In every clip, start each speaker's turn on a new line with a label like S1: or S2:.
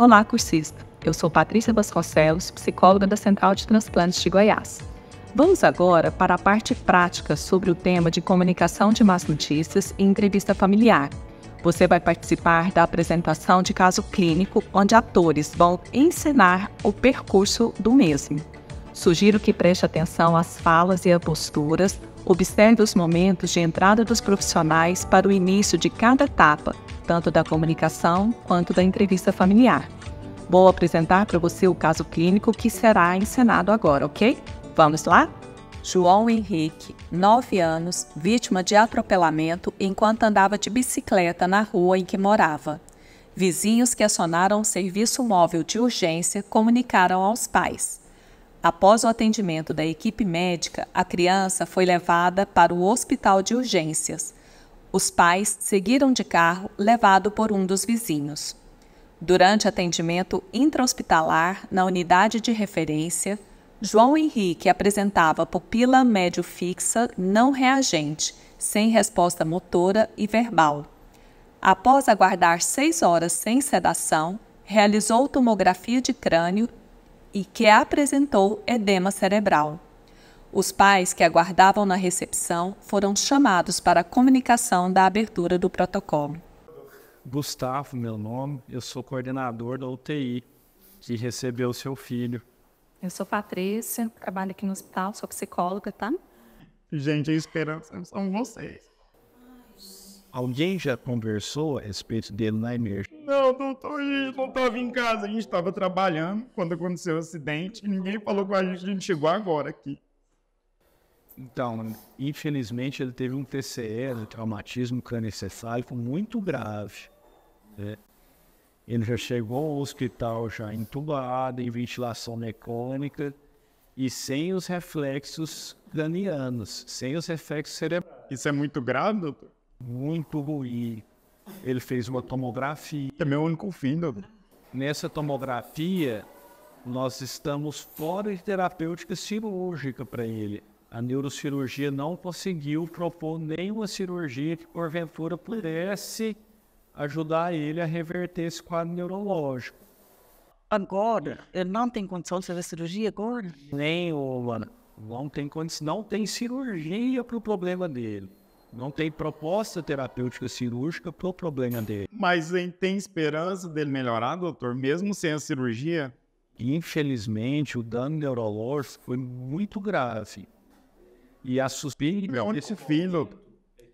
S1: Olá, cursista! Eu sou Patrícia Vasconcelos, psicóloga da Central de Transplantes de Goiás. Vamos agora para a parte prática sobre o tema de comunicação de más notícias e entrevista familiar. Você vai participar da apresentação de caso clínico, onde atores vão encenar o percurso do mesmo. Sugiro que preste atenção às falas e às posturas, observe os momentos de entrada dos profissionais para o início de cada etapa, tanto da comunicação quanto da entrevista familiar. Vou apresentar para você o caso clínico que será encenado agora, ok? Vamos lá?
S2: João Henrique, 9 anos, vítima de atropelamento enquanto andava de bicicleta na rua em que morava. Vizinhos que acionaram o serviço móvel de urgência comunicaram aos pais. Após o atendimento da equipe médica, a criança foi levada para o hospital de urgências. Os pais seguiram de carro, levado por um dos vizinhos. Durante atendimento intra-hospitalar na unidade de referência, João Henrique apresentava pupila médio fixa não reagente, sem resposta motora e verbal. Após aguardar 6 horas sem sedação, realizou tomografia de crânio e que apresentou edema cerebral. Os pais que aguardavam na recepção foram chamados para a comunicação da abertura do protocolo.
S3: Gustavo, meu nome, eu sou coordenador da UTI, que recebeu seu filho.
S1: Eu sou Patrícia, trabalho aqui no hospital, sou psicóloga, tá?
S4: Gente, a esperança são vocês.
S3: Alguém já conversou a respeito dele na emergência?
S4: Não, doutor, a gente não estava em casa, a gente estava trabalhando quando aconteceu o acidente. Ninguém falou com a gente chegou agora aqui.
S3: Então, infelizmente, ele teve um TCE, um traumatismo crânioencefálico muito grave, né? Ele já chegou ao hospital já entubado, em ventilação mecânica e sem os reflexos cranianos, sem os reflexos cerebrais.
S4: Isso é muito grave, doutor?
S3: Muito ruim. Ele fez uma tomografia.
S4: É meu único filho, doutor.
S3: Nessa tomografia, nós estamos fora de terapêutica cirúrgica para ele. A neurocirurgia não conseguiu propor nenhuma cirurgia que, porventura, pudesse ajudar ele a reverter esse quadro neurológico.
S5: Agora, ele não tem condição de fazer cirurgia agora?
S3: Nenhuma. Não tem condição, não tem cirurgia para o problema dele. Não tem proposta terapêutica cirúrgica para o problema dele.
S4: Mas tem esperança dele melhorar, doutor, mesmo sem a cirurgia?
S3: Infelizmente, o dano neurológico foi muito grave. E a suspeita
S4: Meu único filho, doutor.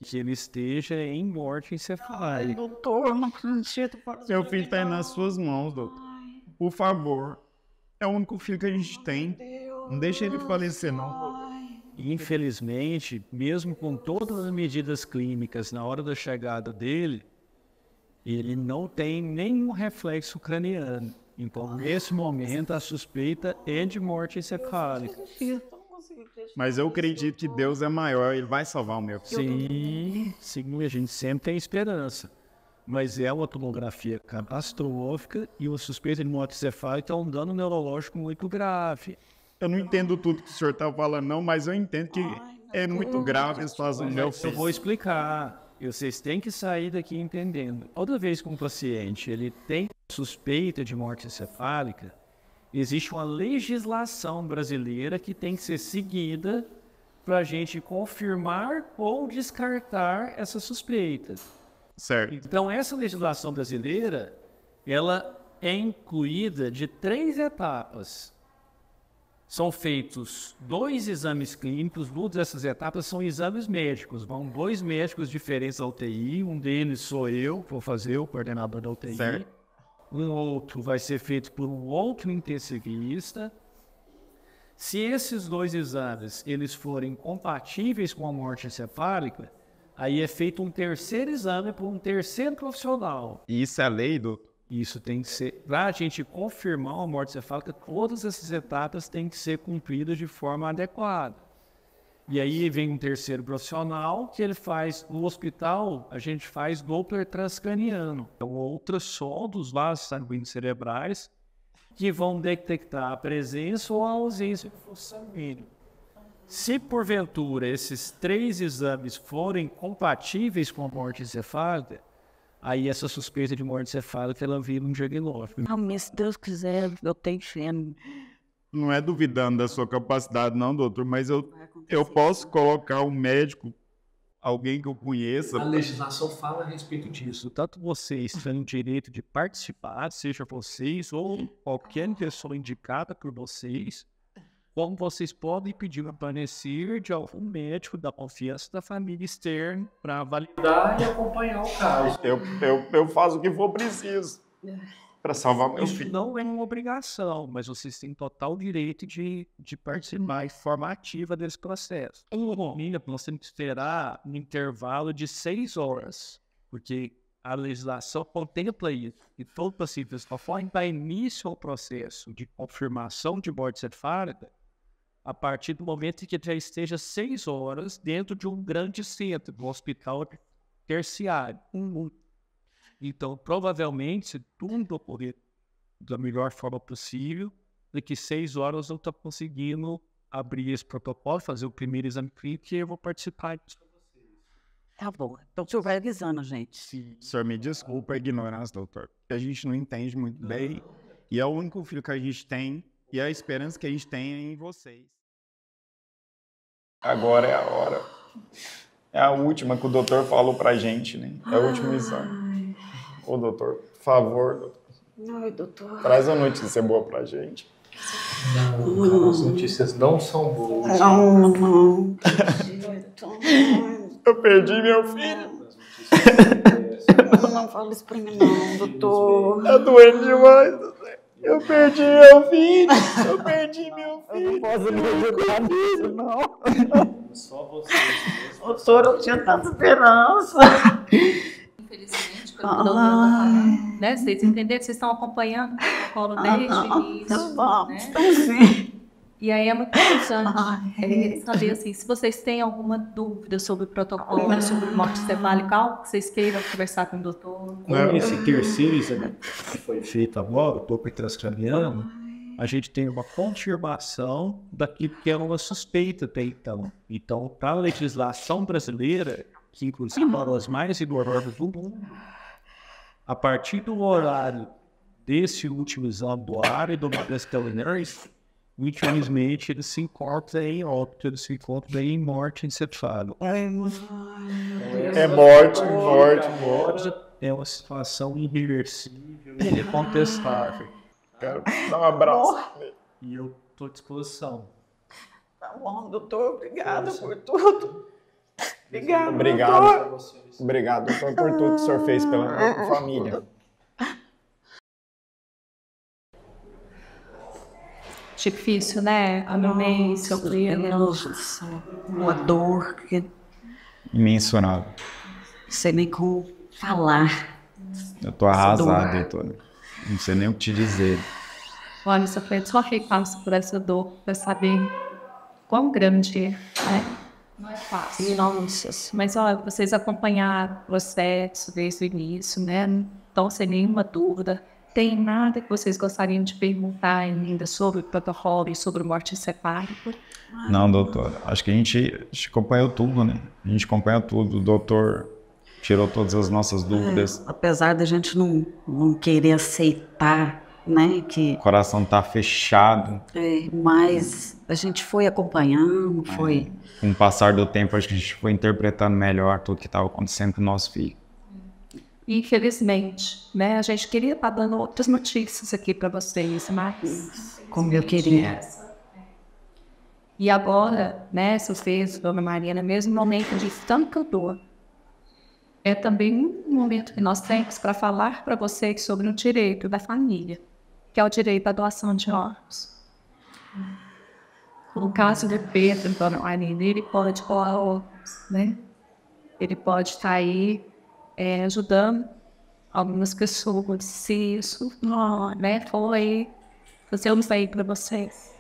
S3: Que ele esteja em morte encefálica.
S5: Doutor, não acredito.
S4: Seu filho está nas suas mãos, doutor. Por favor. É o único filho que a gente tem. Não deixe ele falecer, não.
S3: Infelizmente, mesmo com todas as medidas clínicas na hora da chegada dele, ele não tem nenhum reflexo craniano. Então, nesse momento, a suspeita é de morte encefálica.
S4: Mas eu acredito que Deus é maior, Ele vai salvar o meu filho.
S3: Sim, a gente sempre tem esperança. Mas é uma tomografia catastrófica e uma suspeita de morte encefálica é um dano neurológico muito grave.
S4: Eu não entendo tudo que o senhor está falando, não, mas eu entendo que é muito grave a situação do meu
S3: Eu
S4: filho.
S3: vou explicar. Vocês têm que sair daqui entendendo. Toda vez que um paciente ele tem suspeita de morte encefálica, existe uma legislação brasileira que tem que ser seguida para a gente confirmar ou descartar essa suspeita.
S4: Certo.
S3: Então, essa legislação brasileira, ela é incluída de 3 etapas. São feitos 2 exames clínicos, 2 dessas etapas são exames médicos. Vão 2 médicos diferentes da UTI, um deles sou eu, vou fazer o coordenador da UTI.
S4: Certo.
S3: Um outro vai ser feito por um outro intensivista. Se esses 2 exames eles forem compatíveis com a morte encefálica, aí é feito um 3º exame por um 3º profissional.
S4: E isso é lei, doutor?
S3: Isso tem que ser, para a gente confirmar uma morte encefálica, todas essas etapas têm que ser cumpridas de forma adequada. E aí vem um 3º profissional que ele faz, no hospital, a gente faz Doppler transcraniano. É um ultrassom dos vasos sanguíneos cerebrais que vão detectar a presença ou a ausência de fluxo sanguíneo. Se porventura esses 3 exames forem compatíveis com a morte encefálica, aí essa suspeita de morte encefálica, ela vira um diagnóstico.
S5: Ah, mas se Deus quiser, eu tenho fé.
S4: Não é duvidando da sua capacidade, não, doutor, mas eu posso colocar um médico, alguém que eu conheça.
S3: A legislação fala a respeito disso. Tanto vocês têm o direito de participar, seja vocês ou qualquer pessoa indicada por vocês, como vocês podem pedir o parecer de algum médico da confiança da família externa para validar e acompanhar o caso.
S4: Eu faço o que for preciso para salvar meu
S3: Isso
S4: filho.
S3: não é uma obrigação, mas vocês têm total direito de participar de forma ativa desse processo. Uma família, nós temos que esperar um intervalo de 6 horas, porque a legislação contempla isso. E todo paciente só pode dar início ao processo de confirmação de morte encefálica a partir do momento em que já esteja 6 horas dentro de um grande centro, um hospital terciário. Então, provavelmente, se tudo ocorrer da melhor forma possível, daqui 6 horas eu estou conseguindo abrir esse protocolo, fazer o primeiro exame clínico e eu vou participar disso com vocês.
S5: Tá bom. Então o senhor vai avisando, gente.
S4: Sim. O senhor me desculpa a ignorância, doutor, porque a gente não entende muito bem e é o único filho que a gente tem e a esperança que a gente tem é em vocês. Agora é a hora. É a última que o doutor falou pra gente, né? É o último exame. Ô, doutor, por favor, doutor.
S5: Ai, doutor.
S4: Traz uma notícia boa pra gente.
S3: Não, as notícias não são boas.
S5: Não.
S4: Eu perdi meu filho.
S5: Não fala isso pra mim, não, doutor.
S4: Tá doendo demais, doutor. Eu perdi meu filho. Eu perdi meu filho.
S5: Eu não posso me ajudar nisso, não.
S3: Só vocês.
S5: Doutor, eu tinha tanta esperança.
S2: Infelizmente, pelo que o doutor tá falando, né? Vocês entenderam? Vocês estão acompanhando o protocolo desde o início, né? E aí é muito interessante saber assim, se vocês têm alguma dúvida sobre o protocolo, sobre morte encefálica, algo que vocês queiram conversar com o doutor.
S3: Com esse terceiro exame que foi feito agora, o topo transcraniano, a gente tem uma confirmação daquilo que era uma suspeita até então. Então, para a legislação brasileira, que inclusive é uma das mais rigorosas do mundo, a partir do horário desse último exame do ar e do extraordinários, infelizmente ele se encontra em óbito, ele se encontra em morte encefálica.
S4: É morte.
S3: É uma situação irreversível e incontestável.
S4: Quero dar um abraço.
S3: E eu estou à disposição.
S5: Tá bom, doutor. Obrigada por tudo. Obrigado,
S4: Obrigado.
S5: doutor.
S4: Obrigado, doutor, por tudo que o senhor fez pela minha família.
S2: Difícil, né? A mamãe sofrer.
S5: Uma dor que
S4: Imensurável.
S5: não sei nem como falar.
S4: Eu tô arrasado, doutor. Não sei nem o que te dizer.
S2: Olha, sofrer só reclama por essa dor, para saber quão grande é. Não é fácil.
S5: Nossa.
S2: Mas, olha, vocês acompanharam o processo desde o início, né? Então, sem nenhuma dúvida. Tem nada que vocês gostariam de perguntar ainda sobre o protocolo e sobre morte encefálica?
S4: Não, doutor. Acho que a gente acompanhou tudo, né? A gente acompanhou tudo. O doutor tirou todas as nossas dúvidas.
S5: Apesar da gente não querer aceitar, né? Que,
S4: O coração tá fechado.
S5: mas a gente foi acompanhando, foi.
S4: Com o passar do tempo, acho que a gente foi interpretando melhor tudo que estava acontecendo com o nosso filho.
S2: Infelizmente, né? A gente queria estar dando outras notícias aqui para vocês, mas...
S5: Como eu queria.
S2: E agora, né, vocês, Dona Maria, no mesmo momento de tanta dor, é também um momento que nós temos para falar para vocês sobre o direito da família, que é o direito à doação de órgãos. No caso de Pedro, Dona Maria, ele pode doar órgãos, né? Ele pode estar aí ajudando algumas pessoas, se isso, né, foi fazemos aí para vocês.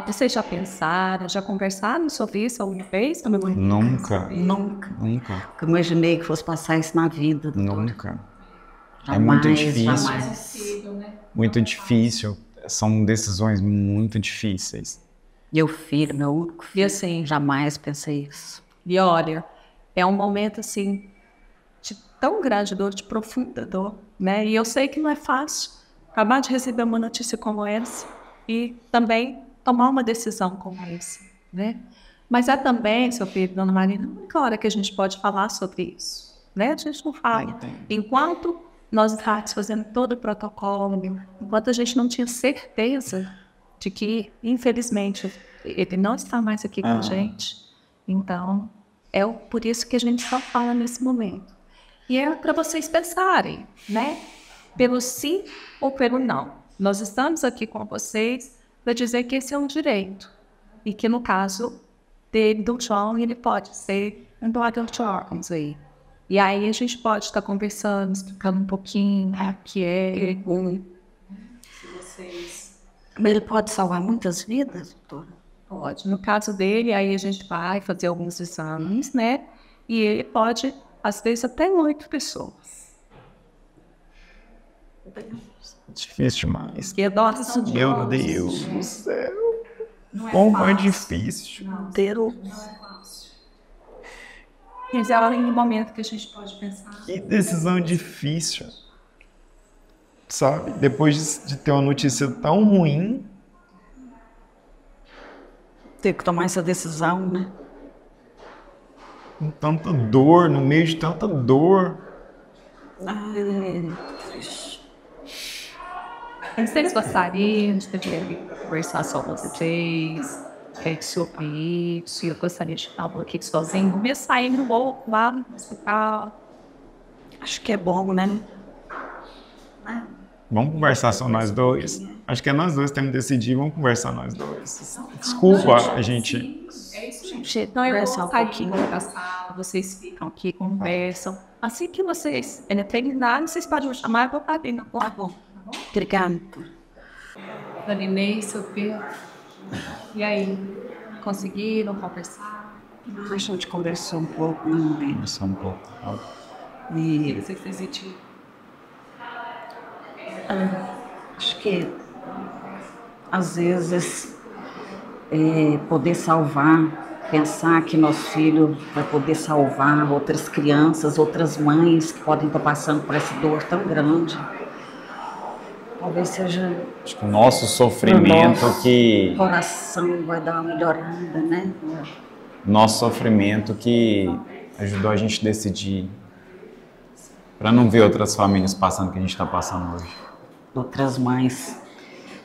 S2: Vocês já pensaram, já conversaram sobre isso alguma vez?
S4: Nunca.
S5: Nunca.
S4: Nunca.
S5: Eu imaginei que fosse passar isso na vida. doutor.
S4: Nunca.
S5: Jamais,
S4: É muito difícil.
S5: Jamais.
S4: Muito difícil. São decisões muito difíceis.
S5: Meu filho, meu único filho.
S2: E assim,
S5: Jamais pensei isso.
S2: e olha, é um momento assim
S1: de tão grande dor, de profunda dor, né? E eu sei que não é fácil acabar de receber uma notícia como essa e também tomar uma decisão como essa, né? Mas é também, seu Pedro, dona Marina, a única hora que a gente pode falar sobre isso, né? A gente não fala. Enquanto nós estávamos fazendo todo o protocolo, enquanto a gente não tinha certeza de que, infelizmente, ele não está mais aqui com a gente, então, por isso que a gente só fala nesse momento. E é para vocês pensarem, né? Pelo sim ou pelo não. Nós estamos aqui com vocês para dizer que esse é um direito. E que, no caso dele, do João, ele pode ser um doador de órgãos aí. E aí a gente pode estar conversando, explicando um pouquinho o que é. Se vocês...
S5: Ele pode salvar muitas vidas, doutora?
S1: Pode. No caso dele, aí a gente vai fazer alguns exames, né? E ele pode, às vezes, até 8 pessoas.
S4: Difícil demais.
S1: Que nossa,
S4: Meu Deus do céu. Como é difícil.
S1: Mas é um momento que a gente pode pensar.
S4: Que decisão difícil. Sabe? Depois de ter uma notícia tão ruim.
S5: Ter que tomar essa decisão, né?
S4: Com tanta dor, no meio de tanta dor.
S1: Vocês gostariam de ter conversar sobre vocês? Sobre isso? Eu gostaria de estar aqui sozinho. Vou sair no pouco lá no hospital.
S5: Acho que é bom, né?
S4: Vamos conversar só nós dois? Acho que é nós dois que temos que decidir. Vamos conversar nós dois. Desculpa, a gente...
S1: É isso, gente. Então eu vou sair da sala, vocês ficam aqui, conversam. Assim que vocês terminarem, vocês podem me chamar e vou estar dentro. Tá bom.
S5: Obrigada.
S1: Dona Inês, seu Pedro. E aí? Conseguiram conversar?
S5: Deixa eu te conversar um pouco.
S4: Conversar um pouco.
S1: O que vocês decidiram?
S5: Acho que, às vezes, poder salvar, pensar que nosso filho vai poder salvar outras crianças, outras mães que podem estar passando por essa dor tão grande. Talvez seja...
S6: Acho que o nosso sofrimento
S5: O coração vai dar uma melhorada, né?
S6: Nosso sofrimento que ajudou a gente a decidir para não ver outras famílias passando o que a gente está passando hoje.
S5: Outras mães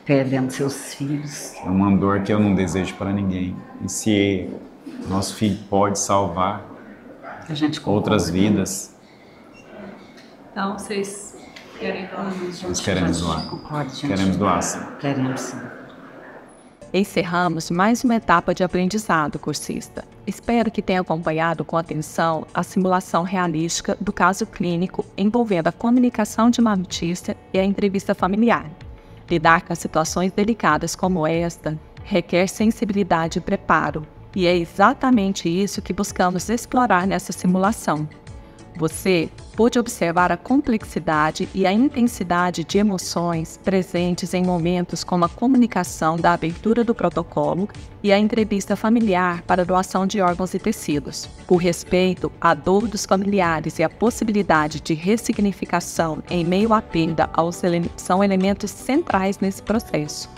S5: perdendo seus filhos.
S6: É uma dor que eu não desejo para ninguém. E se nosso filho pode salvar
S5: A gente
S6: outras vidas,
S1: Então, vocês querem doar?
S6: nós queremos doar.
S5: Concordo, gente.
S6: Queremos doar, sim.
S5: Queremos, sim.
S2: Encerramos mais uma etapa de aprendizado, cursista. Espero que tenha acompanhado com atenção a simulação realística do caso clínico envolvendo a comunicação de má notícia e a entrevista familiar. Lidar com situações delicadas como esta requer sensibilidade e preparo, e é exatamente isso que buscamos explorar nessa simulação. Você pôde observar a complexidade e a intensidade de emoções presentes em momentos como a comunicação da abertura do protocolo e a entrevista familiar para doação de órgãos e tecidos. O respeito à dor dos familiares e a possibilidade de ressignificação em meio à perda são elementos centrais nesse processo.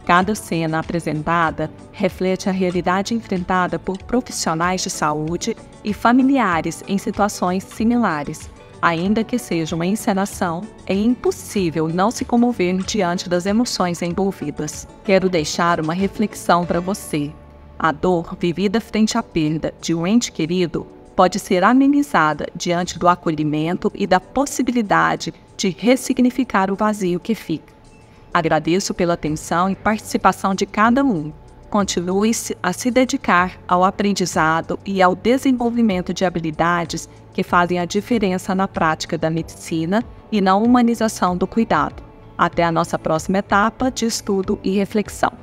S2: Cada cena apresentada reflete a realidade enfrentada por profissionais de saúde e familiares em situações similares. Ainda que seja uma encenação, é impossível não se comover diante das emoções envolvidas. Quero deixar uma reflexão para você. A dor vivida frente à perda de um ente querido pode ser amenizada diante do acolhimento e da possibilidade de ressignificar o vazio que fica. Agradeço pela atenção e participação de cada um. Continue a se dedicar ao aprendizado e ao desenvolvimento de habilidades que fazem a diferença na prática da medicina e na humanização do cuidado. Até a nossa próxima etapa de estudo e reflexão.